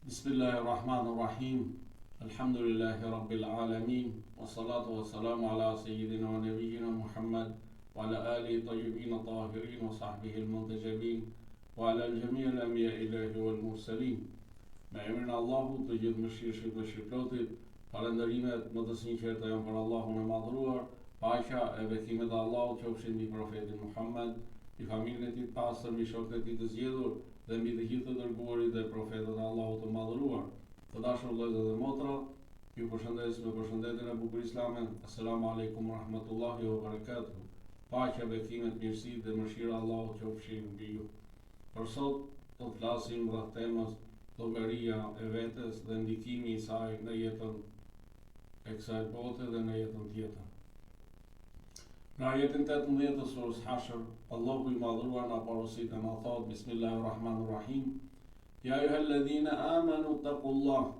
Bismillahirrahmanirrahim. Alhamdulillahi Rabbil Alamin. Wa salatu wa salamu ala sayyidina wa nabiyyina Muhammad wa ala alihi tayyibin tahirin wa sahbihi al-muntajabin wa ala al-jami' al-anbiya ilahi wal mursalin. Me emrin e Allahut, të gjithë mëshirshit dhe shpirtlotit, falënderimet më të sinqerta janë për Allahun e madhruar, paqja e bekimet e Allahut qofshin mbi profetin Muhammad, mbi familjen e tij të pastër, mbi shokët e tij të zgjedhur dhe mbi të gjithë të dërguarit dhe profetët e Allahut të madhruar. Të dashur vëllezër dhe motra, ju përshëndes me përshëndetjen e bukur islame. Assalamu alaikum wa rahmatullahi wa barakatuh. Paqja, bekimet, mirësitë dhe mëshira e Allahut qofshin mbi ju. Për sot do të flasim rreth temës llogaria e vetes dhe ndikimi i saj në jetën e kësaj bote dhe në jetën tjetër. Në ajetin 18 të surës Hashr, Allahu i madhruar na porosit e na thot: Bismillahirrahmanirrahim. Ya ayyuhalladhina amanu taqullaha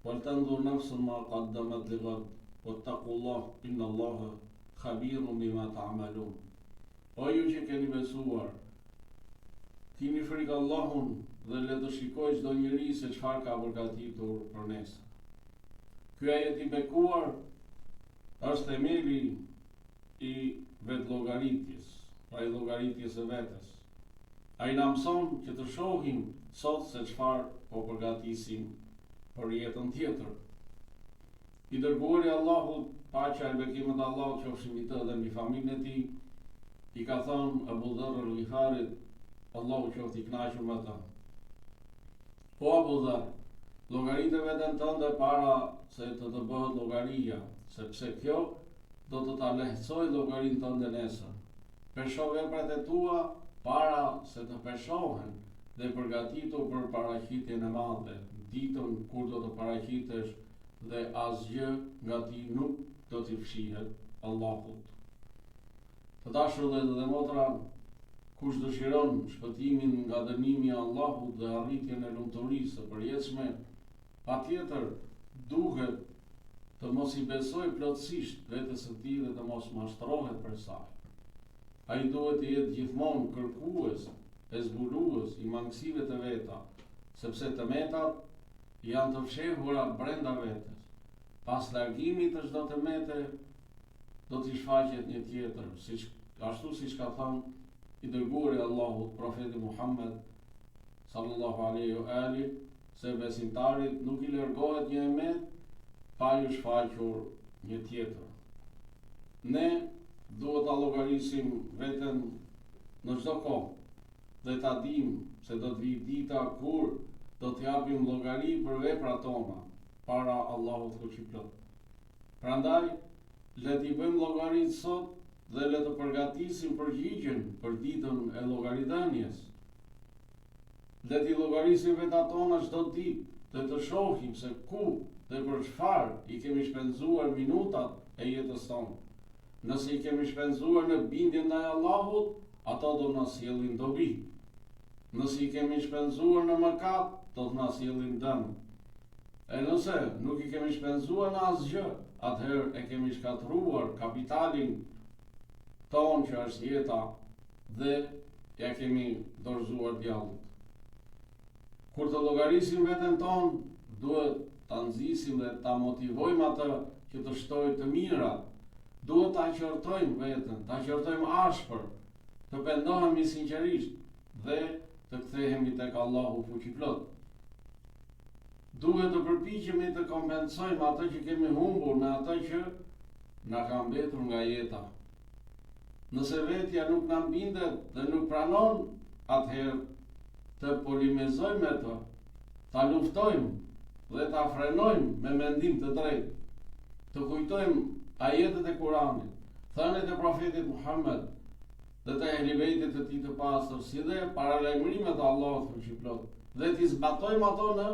wal tanzur nafsun ma qaddamat lighad wattaqullaha innallaha khabirun bima ta'malun. O ju që keni besuar, keni frikë Allahun dhe le të shikoj çdo njeri se çfarë ka përgatitur për nesër. Ky ajet i bekuar është themeli i vetë llogaritjes, pra i llogaritjes së vetes. Ai na mëson që të shohim sot se çfarë po përgatisim për jetën tjetër. I dërguari i Allahut, paqja e bekimet e Allahut qofshin mbi të dhe mbi familjen e tij, i ka thënë Abu Dharr al-Ghifarit, Allahu qoftë i kënaqur me ta: O Abu Dharr, llogaritë veten tënde para se të bëhet llogaria, sepse kjo do të ta lehtësoj llogarinë tënde nesër. Pesho veprat e tua para se të peshohen dhe përgatitu për paraqitjen e madhe, ditën kur do të paraqitesh dhe asgjë nga ti nuk do t'i fshihet Allahut. Të dashur vëllezër dhe motra, kush dëshiron shpëtimin nga dënimi i Allahut dhe arritjen e lumturisë së përjetshme, patjetër duhet të mos i besoj plotësisht vetes së tij dhe të mos mashtrohet për saj. Ai duhet të jetë gjithmonë kërkues e zbulues i mangësive të veta, sepse tëmetat janë të fshehura brenda vetes. Pas largimit të çdo tëmete do t'i shfaqet një tjetër, ashtu siç ka thënë i dërguari i Allahut, profeti Muhammed sallallahu alaihi wa alihi, se besimtarit nuk i largohet një emet pa ju shfaqur një tjetër. Ne duhet ta llogarisim veten në çdo kohë dhe ta dim se do të vijë dita kur do të japim llogari për veprat tona para Allahut fuqiplot. Prandaj le t'i bëjmë llogari sot dhe le të përgatisim përgjigjen për ditën e llogaridhënies. Le t'i llogarisim vetat tona çdo ditë dhe të shohim se ku dhe për çfarë i kemi shpenzuar minutat e jetës tonë. Nëse i kemi shpenzuar në bindje ndaj Allahut, ato do na sjellin dobi. Nëse i kemi shpenzuar në mëkat, do të na sjellin dëm. E nëse nuk i kemi shpenzuar në asgjë, atëherë e kemi shkatruar kapitalin ton që është jeta dhe ja kemi dorëzuar djallit. Kur të llogarisim veten tonë, duhet ta nxisim dhe ta motivojmë atë që të shtojë të mirat. Duhet ta qortojmë veten, ta qortojmë ashpër, të pendohemi sinqerisht dhe të kthehemi tek Allahu fuqiplot. Duhet të përpiqemi të kompensojmë atë që kemi humbur me atë që na ka mbetur nga jeta. Nëse vetja nuk na bindet dhe nuk pranon, atëherë të polemizojmë me të, ta luftojmë dhe ta frenojmë me mendim të drejtë, të kujtojmë ajetet e Kuranit, thëniet e profetit Muhammed dhe të ehlibejtit të tij të pastër, si dhe paralajmërimet e Allahut fuqiplot, dhe t'i zbatojmë ato në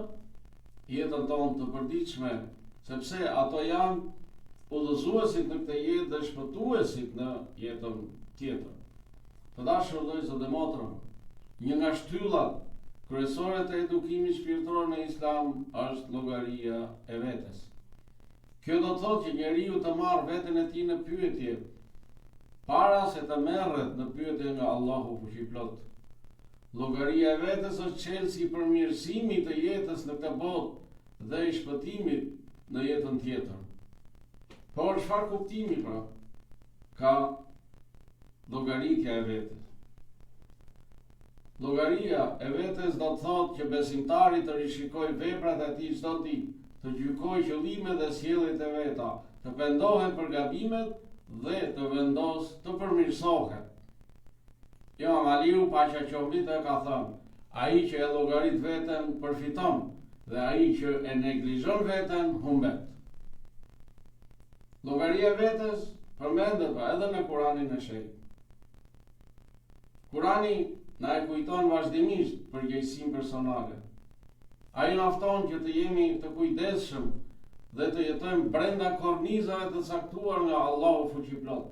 jetën tonë të përditshme, sepse ato janë udhëzuesit në këtë jetë dhe shpëtuesit në jetën tjetër. Të dashur vëllezër dhe motra, një nga shtyllat kryesore të edukimit shpirtëror në Islam është llogaria e vetes. Kjo do të thotë që njeriu të marrë veten e tij në pyetje para se të merret në pyetje nga Allahu fuqiplot. Llogaria e vetes është çelësi i përmirësimit të jetës në këtë botë dhe i shpëtimit në jetën tjetër. Por çfarë kuptimi pra ka llogaritja e vetes? Llogaria e vetes do të thotë që besimtari të rishikojë veprat e tij çdo ditë, të gjykojë qëllimet dhe sjelljet e veta, të pendohet për gabimet dhe të vendos të përmirësohet. Imam Aliu paqja qoftë e ka thënë, ai që e llogarit veten përfiton dhe ai që e neglizhon veten humbet. Llogaria e vetes përmendet edhe në Kuranin e Shenjtë. Kurani na e kujton vazhdimisht përgjegjësinë personale. Ai na fton që të jemi të kujdesshëm dhe të jetojmë brenda kornizave të caktuar nga Allahu fuqiplot.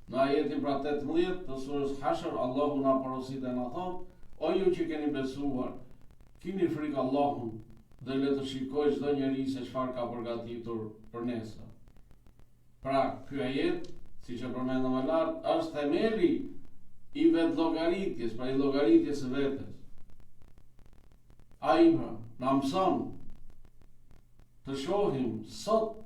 Në ajetin pra 18 të surës Hashr, Allahu na porosit e na thon: "O ju që keni besuar, keni frikë Allahun dhe le të shikojë çdo njeri se çfarë ka përgatitur për nesër." Pra, ky ajet, siç e përmendëm më lart, është themeli i vetë llogaritjes, pra i llogaritjes së vetes. Ai na mëson të shohim sot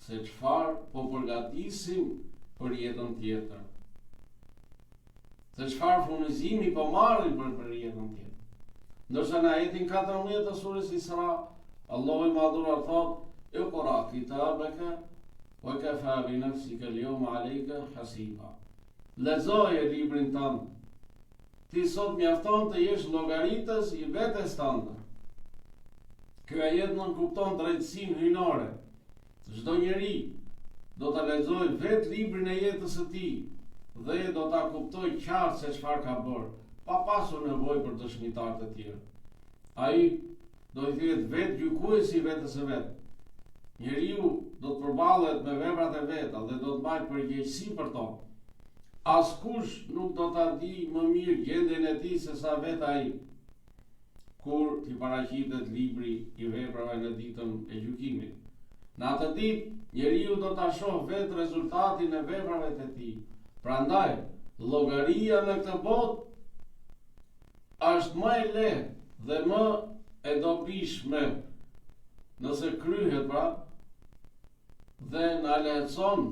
se çfarë po përgatisim për jetën tjetër. Se çfarë furnizimi po marrim për jetën tjetër. Ndërsa në ajetin 14 të surës Isra, Allahu i Madhuar thotë: "Iqra kitabaka wa kafa bi nafsika al-yawma 'alayka hasiba." Lexoje librin tënd. Ti sot mjafton të jesh llogaritës i vetes tënde. Ky ajet nuk kupton drejtësinë hyjnore. Çdo njeri do ta lexojë vetë librin e jetës së tij dhe do ta kuptojë qartë se çfarë ka bërë, pa pasur nevojë për dëshmitar të tjerë. Ai do të jetë vetë gjykuesi vetës së vet. Njeriu do të përballet me veprat e veta dhe do të mbajë përgjegjësi për to. Askush nuk do ta di më mirë gjendjen e tij se sa vetë ai. Kur t'i paraqitet libri i veprave në ditën e gjykimit. Në atë ditë, njeriu do ta shohë vetë rezultatin e veprave të tij. Prandaj, llogaria në këtë botë është më e lehtë dhe më e dobishme nëse kryhet pra dhe na lehtëson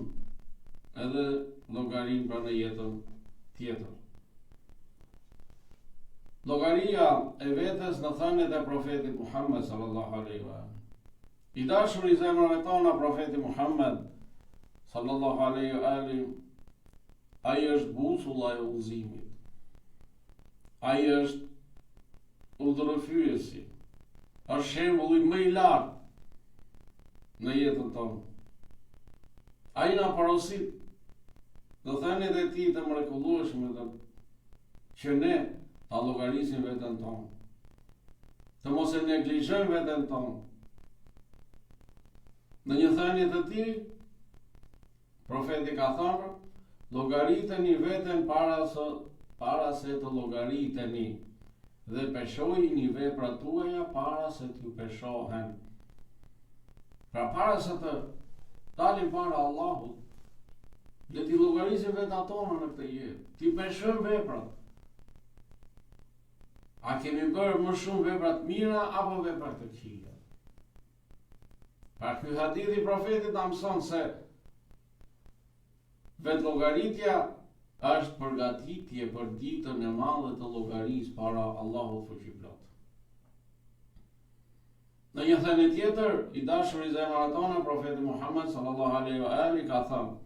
edhe llogarin pra në jetën tjetër. Llogaria e vetes në thënien e profetit Muhammed sallallahu alaihi wa sallam. I dashur i zemrave tona profeti Muhammed sallallahu alaihi wa sallam, ai është busulla e udhëzimit. Ai është udhërrëfyesi. Është shembulli më i lartë në jetën tonë. Ai na porosit do thënien e tij të mrekullueshme që ne ta llogarisim veten tonë. Të mos e neglizhojmë veten tonë. Në një thënie të tij, profeti ka thënë: "Llogariteni veten para se të llogariteni dhe peshojini veprat tuaja para se t'ju peshohen." Pra para se të dalim para Allahut, le t'i llogarisim vetat tona në këtë jetë, t'i peshojmë veprat. A kemi bërë më shumë veprat mira apo veprat të këqija? Pra ky hadith i profetit na mëson se vetë llogaritja është përgatitje për ditën e madhe të llogarisë para Allahut fuqiplot. Në një thënie tjetër, i dashur i zemrave tona, profeti Muhammed sallallahu alaihi wa sallam ka thënë: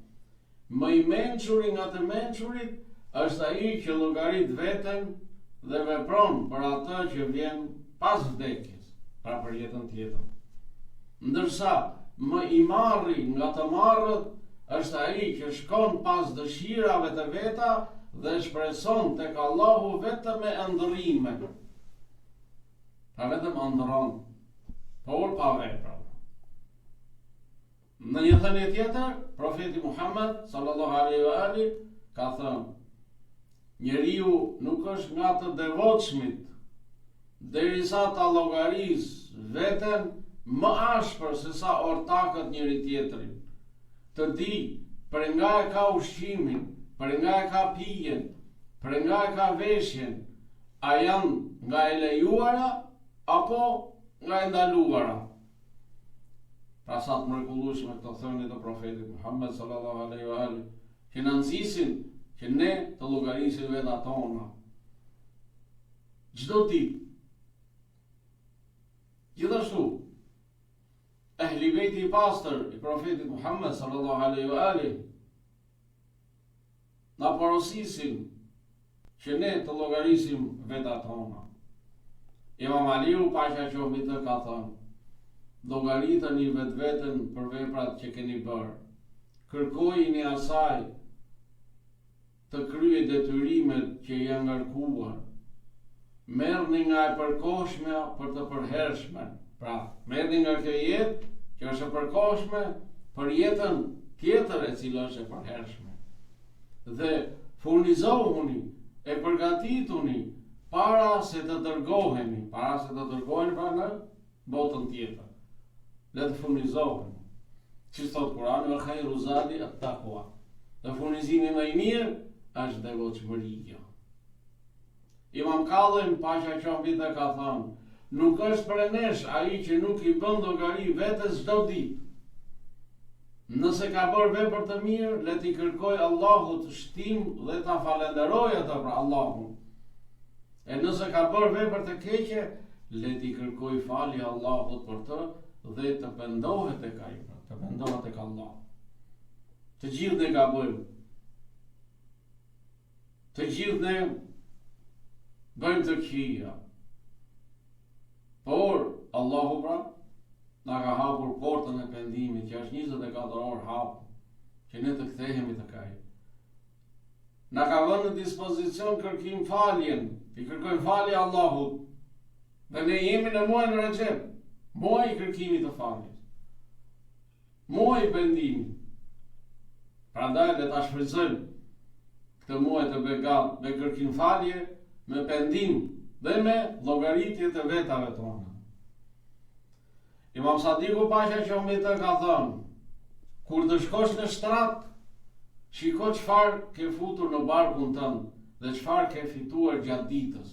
"Më i mençuri nga të mençurit është ai që llogarit veten dhe vepron për atë që vjen pas vdekjes, pra për jetën tjetër. Ndërsa më i marri nga të marrët është ai që shkon pas dëshirave të veta dhe shpreson tek Allahu vetëm me ëndrrime." Pra vetëm ëndrron, por pa vepra. Në një thënie tjetër, profeti Muhammed sallallahu alaihi wa sallam ka thënë: "Njeriu nuk është nga të devotshmit derisa ta llogaris veten më ashpër se sa ortakët njëri tjetrit. Të di për nga e ka ushqimin, për nga e ka pijen, për nga e ka veshjen, a janë nga e lejuara apo nga e ndaluara. Pra sa të mrekullueshme këto thënie të profetit Muhammed sallallahu alaihi wa alihi, që na nxisin që ne të llogarisim vetat tona çdo ditë. Gjithashtu, ehli bejti i pastër i profetit Muhammed sallallahu alaihi wa alihi na porosisin që ne të llogarisim vetat tona. Imam Aliu paqja qoftë mbi të ka thënë: llogaritani vetveten për veprat që keni bërë. Kërkojini asaj të kryej detyrimet që janë ngarkuar. Merrni nga e përkohshme për të përhershme. Pra, merrni nga kjo jetë që është e përkohshme për jetën tjetër e cila është e përhershme. Dhe furnizohuni, e përgatituni para se të dërgoheni pra në botën tjetër. Le të furnizoheni. Që thot Kurani, wa khairu zadi at-taqwa. Dhe furnizimi më i mirë është devotshmëria. Imam Kadhim paqja qoftë mbi të ka thënë: nuk është për nesh ai që nuk i bën llogari vetes çdo ditë. Nëse ka bërë vepër të mirë, le t'i kërkoj Allahut shtim dhe ta falenderoj atë për Allahun. E nëse ka bërë vepër të keqe, le t'i kërkoj falje Allahut për të dhe të pendohet tek ai, të pendohet tek Allah. Të gjithë ne gabojmë. Të gjithë ne bëjmë të këqija. Por Allahu pra na ka hapur portën e pendimit, që është 24 orë hapur, që ne të kthehemi tek ai. Na ka vënë në dispozicion kërkim faljen, i kërkojmë falje Allahut. Dhe ne jemi në muajin Rexhep, muaji i kërkimit të faljes. Muaji i pendimit. Prandaj le ta shfrytëzojmë këtë muaj të begat me kërkim falje, me pendim dhe me llogaritje të vetave tona. Imam Sadiku paqja qoftë mbi të ka thënë: kur të shkosh në shtrat, shiko çfarë ke futur në barkun tënd dhe çfarë ke fituar gjatë ditës.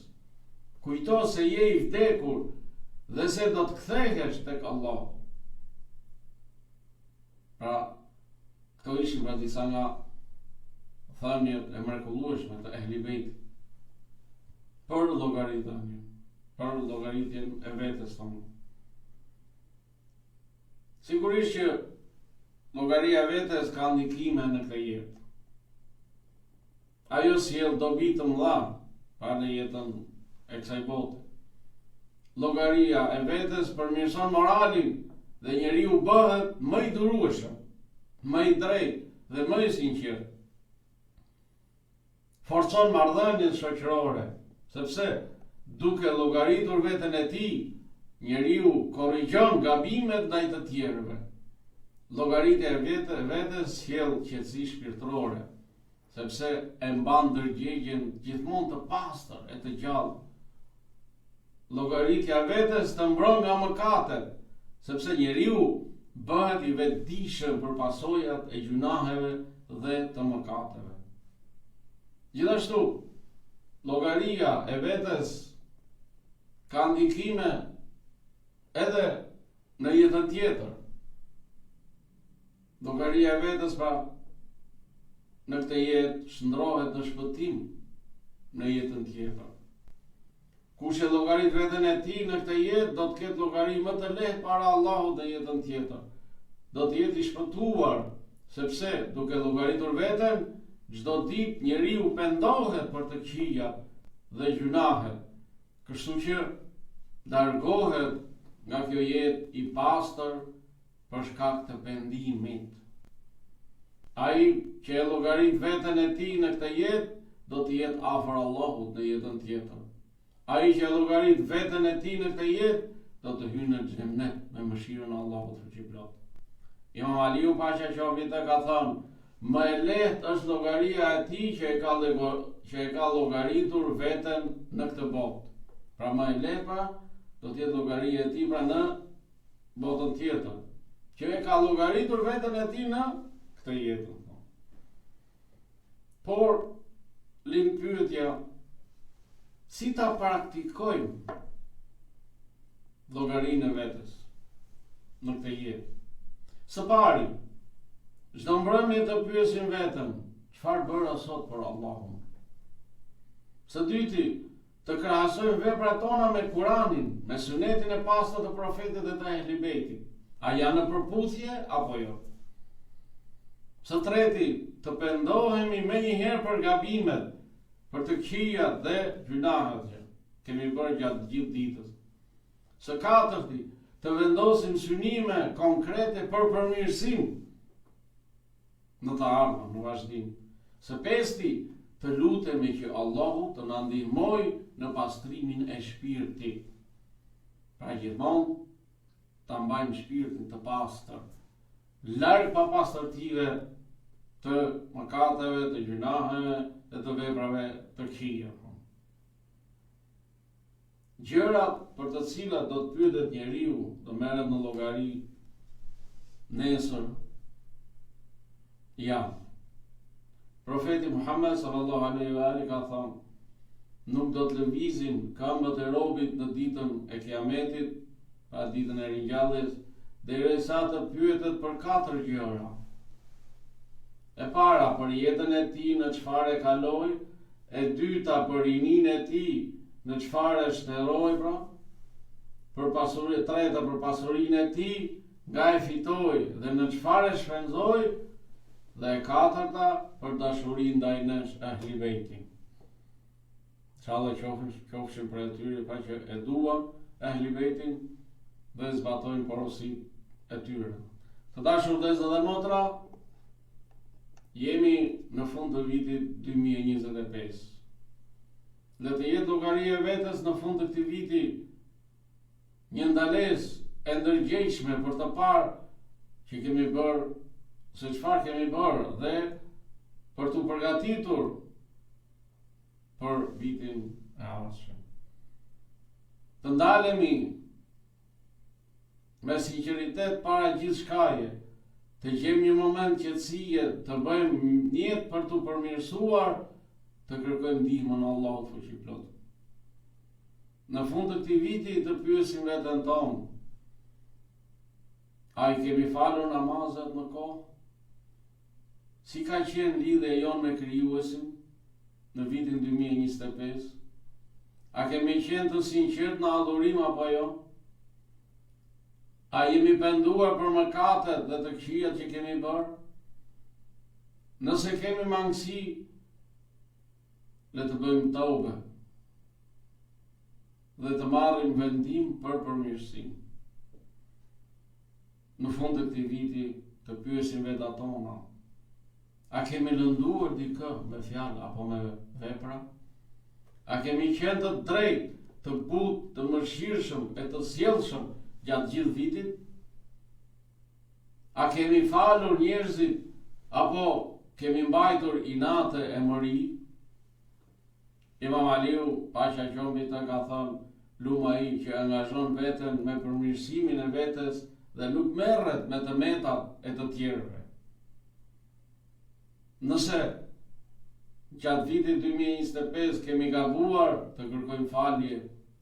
Kujto se je i vdekur dhe se do të kthehesh tek Allah. Pra, këto ishin pra disa nga thëniet e mrekullueshme të Ehli Bejtit për llogaritjen e vetes tonë. Sigurisht që llogaria vetes ka ndikime në këtë jetë. Ajo sjell dobi të mëdha pa në jetën e kësaj bote. Llogaria e vetes përmirëson moralin dhe njeriu bëhet më i durueshëm, më i drejtë dhe më i sinqert. Forcon marrëdhëniet shoqërore, sepse duke llogaritur veten e tij, njeriu korrigjon gabimet ndaj të tjerëve. Llogaritja e vetes sjell qetësi shpirtërore, sepse e mban ndërgjegjen gjithmonë të pastër e të gjallë. Llogaritja e vetes të mbron nga mëkatet, sepse njeriu bëhet i vetëdijshëm për pasojat e gjunaheve dhe të mëkateve. Gjithashtu, llogaria e vetes ka ndikime edhe në jetën tjetër. Llogaria e vetes pra në këtë jetë shndrohet në shpëtim në jetën tjetër. Kush e llogarit veten e tij në këtë jetë do të ketë llogari më të lehtë para Allahut në jetën tjetër. Do të jetë i shpëtuar, sepse duke llogaritur veten, çdo ditë njeriu pendohet për të këqijat dhe gjunahet. Kështu që largohet nga kjo jetë i pastër për shkak të pendimit. Ai që e llogarit veten e tij në këtë jetë do të jetë afër Allahut në jetën tjetër. Ai që e llogarit veten e tij në këtë jetë do të hyjë në xhennet me mëshirën e Allahut fuqiplot. Imam Aliu paqja qoftë mbi të ka thënë: më e lehtë është llogaria e tij që e ka llogaritur veten në këtë botë. Pra më e lehta do të jetë llogaria e tij pra në botën tjetër, që e ka llogaritur veten e tij në këtë jetë. Por lind pyetja, si ta praktikojmë llogarinë e vetes në këtë jetë. Së pari, çdo mbrëmje të pyesim veten, çfarë bëra sot për Allahun? Së dyti, të krahasojmë veprat tona me Kuranin, me sunetin e pastër të profetit dhe të Ehli Bejtit. A janë në përputhje apo jo? Së treti, të pendohemi menjëherë për gabimet, për të këqijat dhe gjunahet që kemi bërë gjatë gjithë ditës. Së katërti, të vendosim synime konkrete për përmirësim në të ardhmen, në vazhdim. Së pesti, të lutemi që Allahu të na ndihmojë në pastrimin e shpirtit. Pra gjithmonë ta mbajmë shpirtin të pastër, larg papastërtive të mëkateve, të gjunaheve dhe të veprave të këqija. Gjërat për të cilat do të pyetet njeriu, do merret në llogari nesër janë. Profeti Muhammed sallallahu alaihi wa alihi ka thënë, nuk do të lëvizin këmbët e robit në ditën e Kiametit, pra ditën e ringjalljes, derisa të pyetet për 4 gjëra. E para për jetën e tij në çfarë kaloi, e dyta për rininë e tij në çfarë shteroi, pra, për pasurinë, treta për pasurinë e tij, nga e fitoi dhe në çfarë shpenzoi, dhe e katërta për dashurinë ndaj nesh Ehli Bejtit. Inshallah qofshim për atyre pa që e duan Ehli Bejtin dhe zbatojnë porositë e tyre. Të dashur vëllezër dhe motra, jemi në fund të vitit 2025. Le të jetë llogaria e vetes në fund të këtij viti një ndalesë e ndërgjegjshme për të parë që kemi bërë, se çfarë kemi bërë dhe për të përgatitur për vitin e ardhshëm. Të ndalemi me sinqeritet para gjithçkaje, të gjejmë një moment qetësie, të bëjmë njët për të përmirësuar, të kërkojmë ndihmën e Allahut fuqiplot. Në fund të këtij viti të pyesim veten tonë, a i kemi falur namazet në kohë? Si ka qenë lidhja jonë me Krijuesin në vitin 2025? A kemi qenë të sinqert në adhurim apo jo? A jemi penduar për mëkatet dhe të këqijat që kemi bërë? Nëse kemi mangësi, le të bëjmë tauba dhe të marrim vendim për përmirësim. Në fund të këtij viti të pyesim vetat tona, a kemi lënduar dikë me fjalë apo me vepra? A kemi qenë të drejtë, të butë, të mëshirshëm e të sjellshëm gjatë gjithë vitit? A kemi falur njerëzit apo kemi mbajtur inate e mëri? Imam Aliu, paqja qoftë të, ka thënë, luma ai që angazhon veten me përmirësimin e vetes dhe nuk merret me të metat e të tjerëve. Nëse gjatë vitit 2025 kemi gabuar, të kërkojmë falje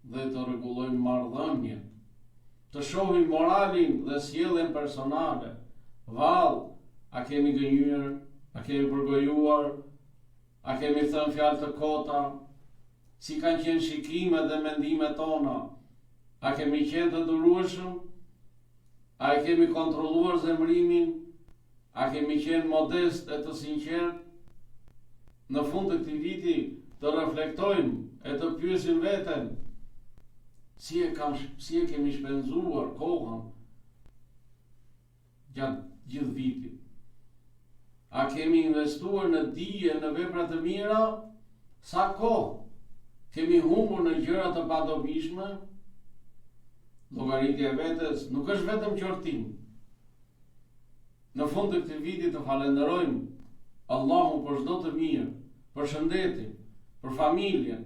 dhe të rregullojmë marrëdhëniet, të shohim moralin dhe sjelljen personale. Vallë, a kemi gënjur, a kemi përgojuar, a kemi thënë fjalë të kota, si kanë qenë shikimet dhe mendimet tona, a kemi qenë të durueshëm, a e kemi kontrolluar zemrimin, a kemi qenë modest e të sinqert? Në fund të këtij viti të reflektojmë e të pyesim veten, si e kemi shpenzuar kohën gjatë gjithë vitit? A kemi investuar në dije, në vepra të mira? Sa kohë kemi humbur në gjëra të padobishme? Llogaritja e vetes nuk është vetëm qortim. Në fund të këtij viti të falenderojmë Allahun për çdo të mirë, për shëndetin, për familjen,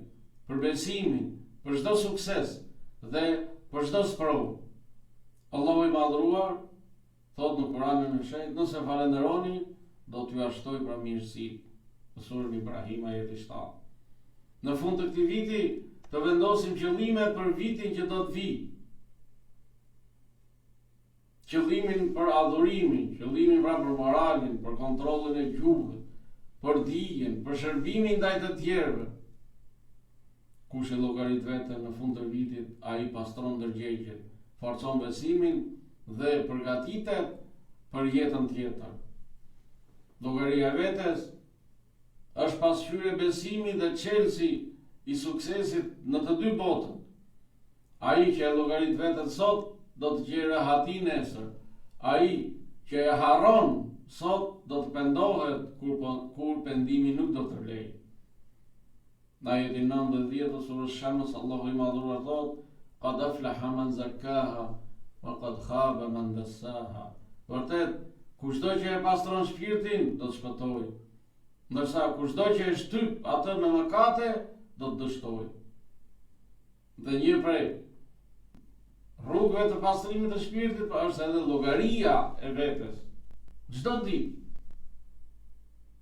për besimin, për çdo sukses dhe për çdo sprovë. Allahu i madhruar thot në Kur'anin e shenjtë, nëse falenderoni, do t'ju ashtoj për mirësi. Në surën Ibrahim ajeti 7. Në fund të këtij viti të vendosim qëllimet për vitin që do të vi. Qëllimin për adhurimin, qëllimin pra për moralin, për kontrollin e gjuhës, për dijen, për shërbimin ndaj të tjerëve. Kush e llogarit veten në fund të vitit, ai pastron ndërgjegjet, forcon besimin dhe përgatitet për jetën tjetër. Llogaria vetes është pasqyrë besimi dhe çelësi i suksesit në të dy botën. Ai që e llogarit veten sot do të gjejë rehati nesër. Ai që e harron sot do të pendohet kur pendimi nuk do të vlejë. Në ajetin 90 të surës Shams, Allahu i madhuar thot: "Qad aflaha man zakkaha wa qad khaba man dassaha." Vërtet, kushdo që e pastron shpirtin do të shpëtojë, ndërsa kushdo që e shtyp atë në mëkate do të dështojë. Dhe një prej rrugëve të pastrimit të shpirtit është edhe llogaria e vetes. Çdo ditë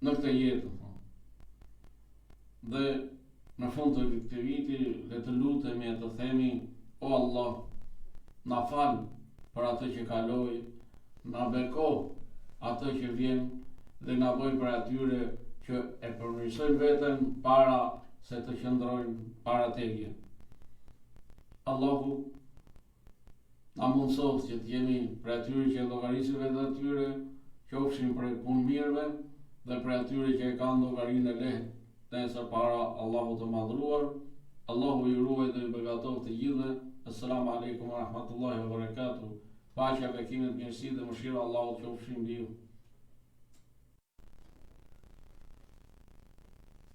në këtë jetë. Dhe në fund të këtij viti le të lutemi e të themi: O Allah, na fal për atë që kaloi, na beko atë që vjen dhe na bëj për atyre që e përmirësojnë veten para se të qëndrojnë para teje. Allahu na mundësof që të jemi për atyre që e llogarisin vetë atyre, qofshin për punë mirëve dhe për atyre që e kanë llogarinë e lehtë nesër para Allahut të madhruar. Allahu ju ruaj dhe ju begatoft të gjithëve. Assalamu alaikum wa rahmatullahi wa barakatuh. Paqja, bekimet, mirësi dhe mëshira Allahut qofshin mbi ju.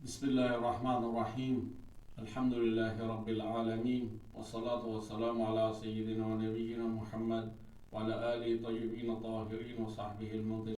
Bismillahirrahmanirrahim. Alhamdulillahi rabbil alamin. Wassalatu wassalamu ala sayyidina wa nabiyyina Muhammad wa ala alihi tayyibin tahirin wa sahbihi al-muntajibin.